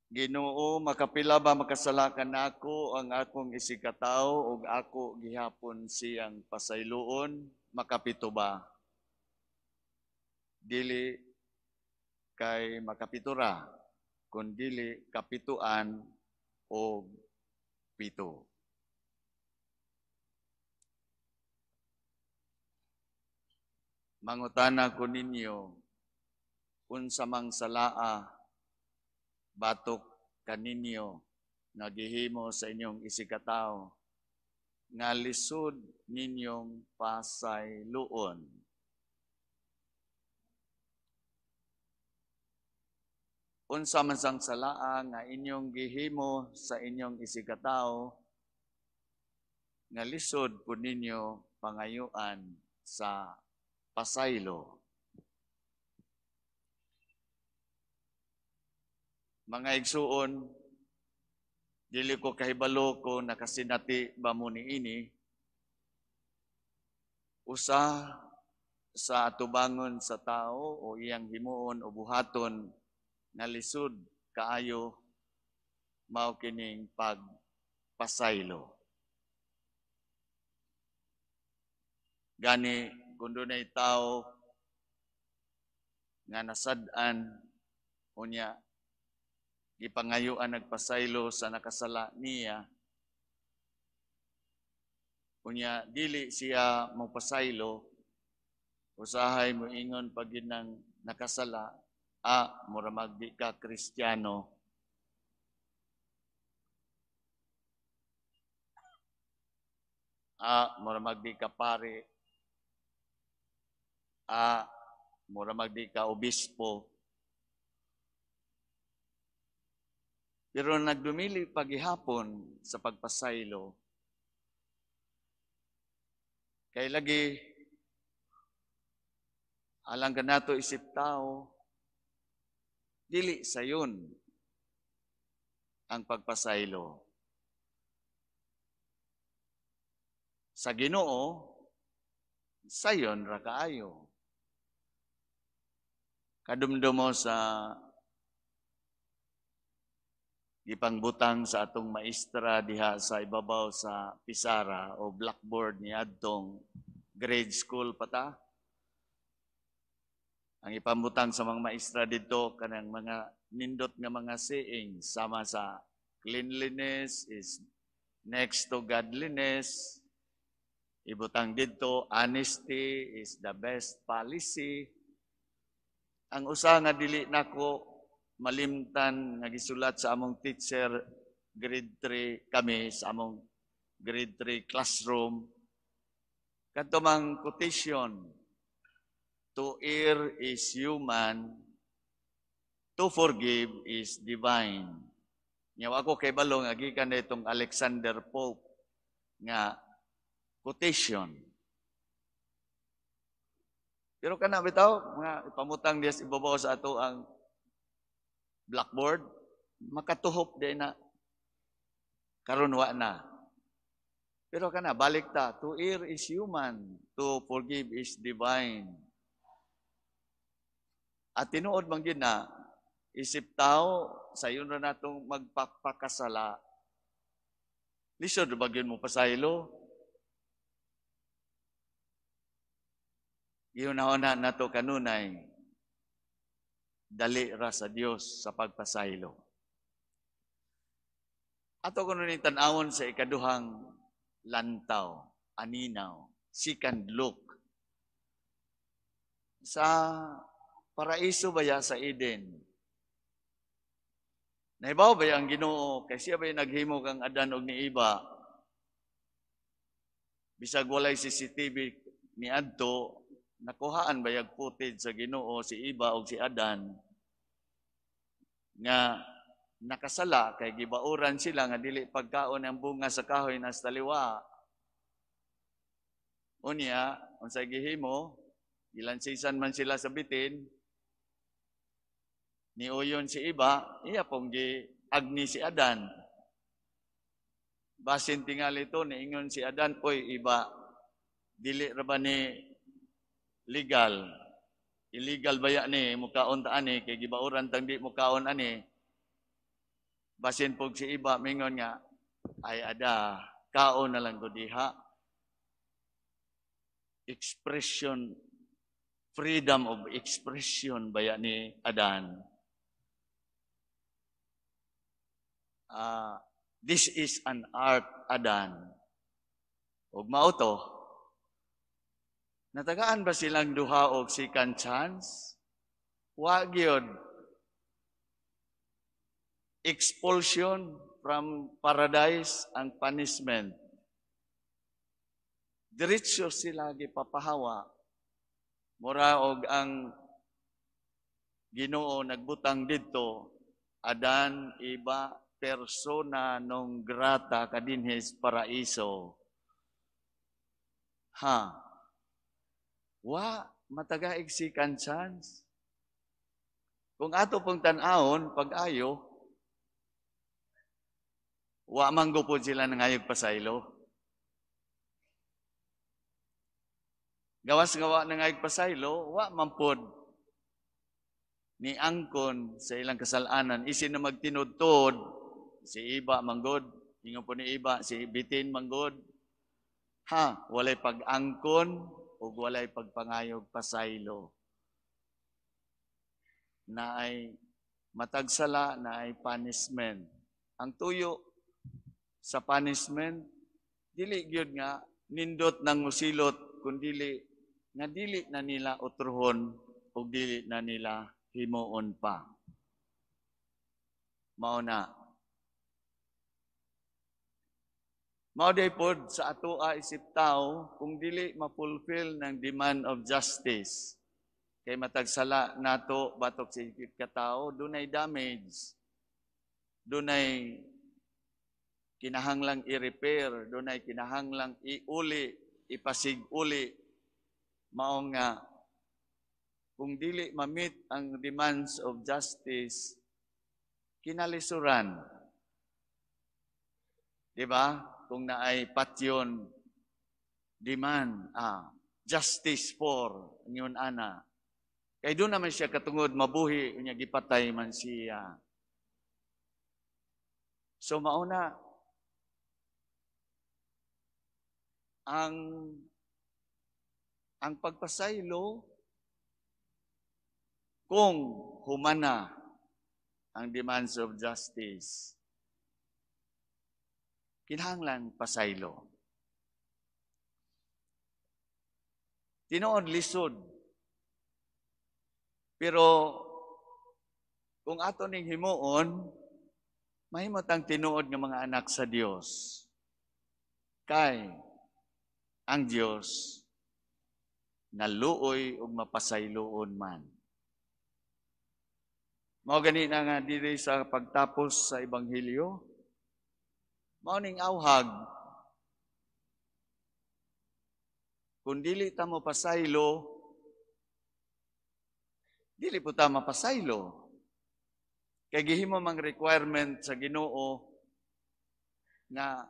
Ginoo, makapila ba makasalakan nako ang akong isikataw ug ako gihapon siyang pasayloon? Makapito ba? Dili kay makapitura, kun dili kapituan o pito. Mangutana ko ninyo, unsa mang salaa batok kaninyo nagihimo sa inyong isikataw nga lisod ninyong pasayloon. Unsa man sang salaa nga inyong gihimo sa inyong isikataw nga lisod pud ninyo pangayuan sa pasaylo. Mga igsuon, dili ko kahibalo ko nakasinati ba mo niini, usa sa atubangon sa tao o iyang himuon o buhaton nga lisod kaayo mao kining pagpasaylo. Gani kun dunay tao nga nasad-an unya gipangayuan nagpasaylo sa nakasala niya, unya dili siya magpasaylo, usahay mo ingon pag nang nakasala, mura magdi ka Kristiyano. Mura magdi ka pare. Mura magdi ka obispo. Pero nagdumili paghihapon sa pagpasaylo, kay lagi alang kanato isip tao, dili sayon ang pagpasaylo. Sa Ginoo, sayon ra kaayo. Kadumdumo sa gipangbutang sa atong maestra diha sa ibabaw sa pisara o blackboard ni adtong grade school pata. Ang ipambutang sa mga maestra dito kanang mga nindot nga mga saying sama sa cleanliness is next to godliness. Ibutang dito, honesty is the best policy. Ang usa nga dili nako malimtan nga gisulat sa among teacher grade 3 kami sa among grade 3 classroom, kadto mang quotation, to err is human, to forgive is divine. Nya ako kay balo nga gikan itong Alexander Pope nga quotation. Pero kana bitaw mga ipamutang diya ibabaw sa ato ang blackboard, makatuhop din na karon wa na. Pero kana balik ta, to err is human, to forgive is divine. At tinuod man gyud na isip tao sayon ra natong magpakasala. Lisod ba gyud mo pasaylo? Gihunahuna nato kanunay dali ra sa Dios sa pagpasaylo. Ato kuno ni tan-awon sa ikaduhang lantaw, aninaw, second look. Sa paraiso baya sa Eden. Naibaw ba ang Ginoo kay siya ba naghimo kang Adan og ni Eva? Bisag walay CCTV ni adto, nakuhaan ba yung footage sa Ginoo si Eva o si Adan nga nakasala kay gibauran sila nga dili pagkaon ang bunga sa kahoy na sa taliwa. Unya, unsay gihimo, gilansisan man sila sa bitin, niuyon si Eva, iya pong agni si Adan. Basin tingali ito, niingon si Adan, oy Eva, dili ra ba ni legal? Illegal ba yan ni, mukaon ta ani, kay gibauran tang di mukaon ani. Basin pog si iba mingon nga ay ada kaon na lang ko diha. Expression, freedom of expression baya ni Adan. This is an art, Adan. Ug mao to, natagaan ba silang duha og second chance? Wa gyud. Expulsion from paradise ang punishment. Diretso sila gipapahawa. Mura og ang Ginoo nagbutang didto, Adan, iba, persona non grata kadinhes paraiso. Wa matagaig second chance. Kung ato pong tan-awon, pag-ayo, wa manggupod sila nangayog pasaylo. Gawas-gawa nangayog pasaylo, wa mampod ni angkon sa ilang kasalanan. Isin na magtinudtod, si iba manggod, ingon po ni iba, si bitin manggod. Walay pag-angkon o walay pagpangayog pasaylo. Na ay matagsala, na ay punishment. Ang tuyo sa punishment, dili gyud nga nindot ng musilot, kundi nga dili na nila utruhon o dili na nila himuon pa. Mao na. Mao day pod sa atoa isip tao kung dili ma-fulfill ng demand of justice. Kay matagsala nato batok sa katao, dunay damage. Dunay kinahanglang i-repair, dunay kinahanglang iuli, ipasig-uli. Mao nga kung dili ma-meet ang demands of justice, kinalisuran. Di ba? Kung naay patyon demand, justice for, yun ana. Kay doon naman siya katungod, mabuhi, niya gipatay man siya. So mauna, ang pagpasaylo, kung humana ang demands of justice, kinahanglan pasaylo. Tinuod lisod. Pero kung ato ning himuon, mahimot ang tinuod ng mga anak sa Dios. Kay ang Dios naluoy ug mapasayloon man. Mao gani na nga diri sa pagtapos sa ebanghelyo, mao ning awhag. Kung dili ta mo pasaylo, dili po ta mapasaylo. Kay gihimo mang requirement sa Ginoo nga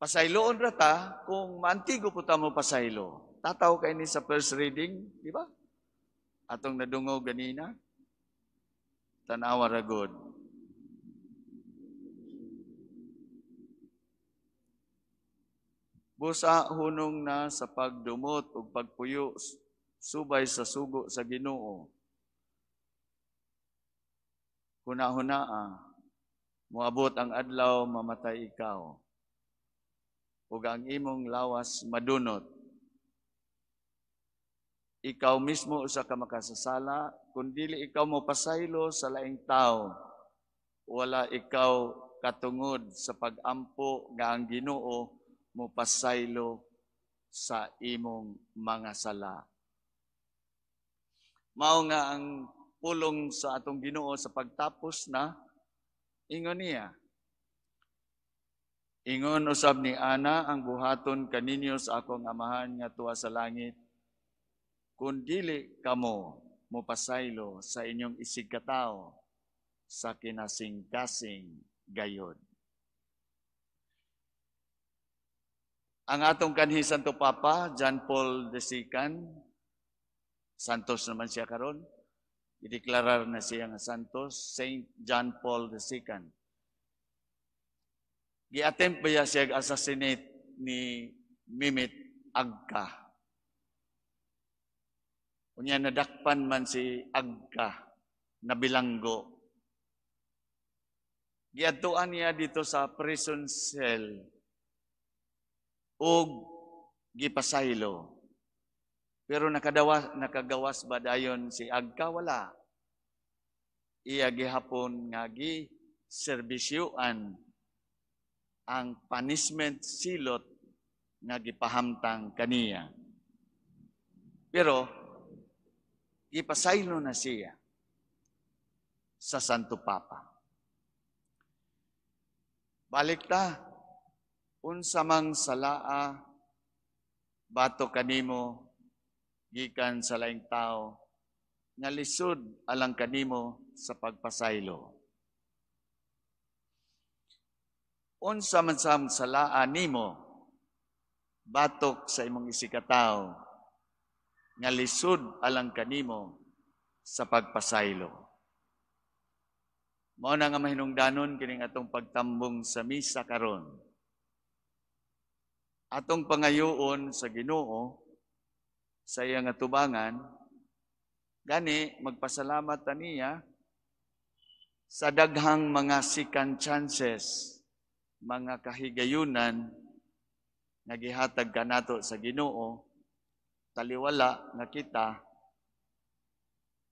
pasayloon ra ta kung maantigo po ta mo pasaylo. Tataw kay ni sa first reading, di ba? Atong nadungog ganina. Tanawa ra gud. Busa hunong na sa pagdumot ug pagpuyo subay sa sugo sa Ginoo. Huna-hunaa, moabot ang adlaw, mamatay ikaw. Ug ang imong lawas madunot. Ikaw mismo usa ka makasasala, kung dili ikaw mo pasaylo sa laing tao, wala ikaw katungod sa pag-ampo nga ang Ginoo mo pasaylo sa imong mga sala. Mao nga ang pulong sa atong Ginoo sa pagtapos na, ingon niya. Ingon usab ni Ana, ang buhaton kaninyo sa akong amahan nga tuwa sa langit, kung dili kamo mopasaylo sa inyong isig katao sa kinasing-kasing gayod. Ang atong kanhi Santo Papa, John Paul II, Santos naman siya karon. Ideklarar na siya nga Santos, Saint John Paul II. Gi-attempt ba siya assassinate ni Mimit Agka. Unya nadakpan man si Agka na bilanggo. Giadtuan niya dito sa prison cell ug gipasaylo. Pero nakagawas ba dayon si Agka? Wala. Iya gihapon nga gi-serbisyuan ang punishment silot nga gipahamtang kaniya. Pero gipasaylo na siya sa Santo Papa. Balik ta, unsa mang salaa bato kanimo gikan sa laing tao nga lisod alang kanimo sa pagpasaylo. Unsa man sam salaa nimo batok sa imong isikataw nga lisod alang kanimo sa pagpasaylo. Mao na nga mahinungdanon kining atong pagtambong sa misa karon. Atong pangayoon sa Ginoo sa iyang atubangan, gani magpasalamat ta niya sa daghang mga second chances, mga kahigayunan nga gihatag kanato sa Ginoo, taliwala nga kita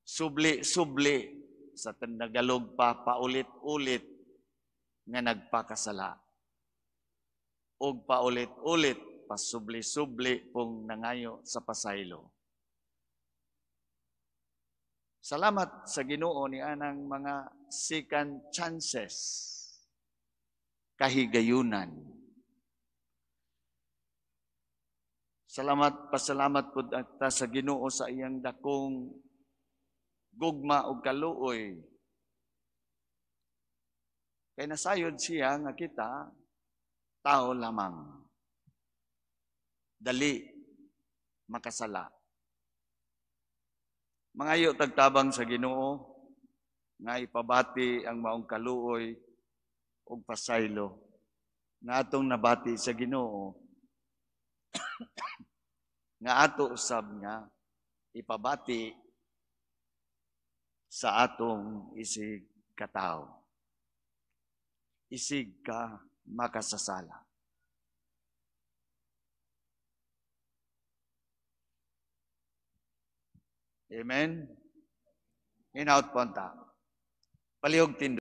subli-subli sa Tagalog pa paulit-ulit nga nagpakasala. Og paulit-ulit pasubli-subli pong nangayo sa pasaylo. Salamat sa Ginoo ni anang mga second chances, kahigayunan. Pasalamat po ta sa Ginoo sa iyang dakong gugma o kaluoy. Kaya nasayod siya nga kita, tao lamang. Dali makasala. Mangayo tagtabang sa Ginoo nga ipabati ang maong kaluoy ug pasaylo nga atong nabati sa Ginoo nga ato usab nga ipabati sa atong isig katao. Isig ka makasasala. Amen? Hinaut po ang tao. Palihog tindo.